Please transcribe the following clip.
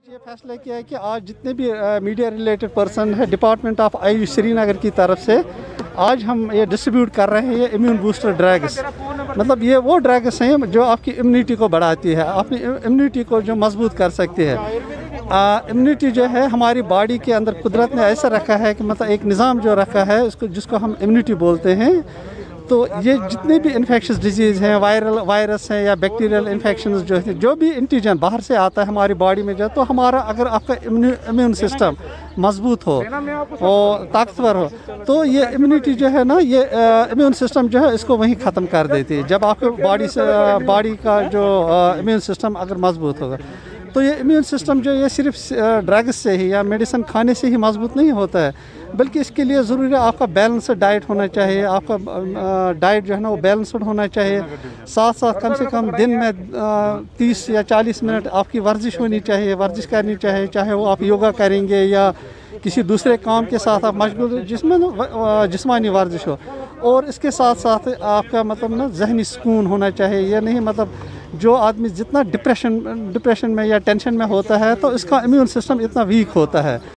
ये फैसला किया है कि आज जितने भी मीडिया रिलेटेड पर्सन है डिपार्टमेंट ऑफ आयुष श्रीनगर की तरफ से आज हम ये डिस्ट्रीब्यूट कर रहे हैं ये इम्यून बूस्टर ड्रग्स। मतलब ये वो ड्रग्स हैं जो आपकी इम्यूनिटी को बढ़ाती है, अपनी इम्यूनिटी को जो मजबूत कर सकती है। इम्यूनिटी जो है हमारी बॉडी के अंदर कुदरत ने ऐसा रखा है कि मतलब एक निज़ाम जो रखा है उसको जिसको हम इम्यूनिटी बोलते हैं। तो ये जितने भी इन्फेक्शस डिजीज़ हैं, वायरस हैं या बैक्टीरियल इन्फेक्शंस जो भी एंटीजन बाहर से आता है हमारी बॉडी में तो हमारा अगर आपका इम्यून सिस्टम मजबूत हो और ताकतवर हो तो ये इम्यूनिटी जो है ना, ये इम्यून सिस्टम जो है इसको वहीं ख़त्म कर देती है। जब आपके बॉडी का जो इम्यून सिस्टम अगर मजबूत होगा तो ये इम्यून सिस्टम जो ये सिर्फ ड्रग्स से ही या मेडिसिन खाने से ही मजबूत नहीं होता है, बल्कि इसके लिए ज़रूरी है आपका बैलेंस्ड डाइट होना चाहिए। आपका डाइट जो है ना वो बैलेंस्ड होना चाहिए। साथ साथ कम से कम दिन में 30 या 40 मिनट आपकी वर्जिश होनी चाहिए, वर्जिश करनी चाहिए, चाहे वो आप योगा करेंगे या किसी दूसरे काम के साथ आप मशगूल जिस्मानी वर्जिश हो। और इसके साथ साथ आपका मतलब ना जहनी सुकून होना चाहिए। ये नहीं मतलब जो आदमी जितना डिप्रेशन में या टेंशन में होता है तो इसका इम्यून सिस्टम इतना वीक होता है।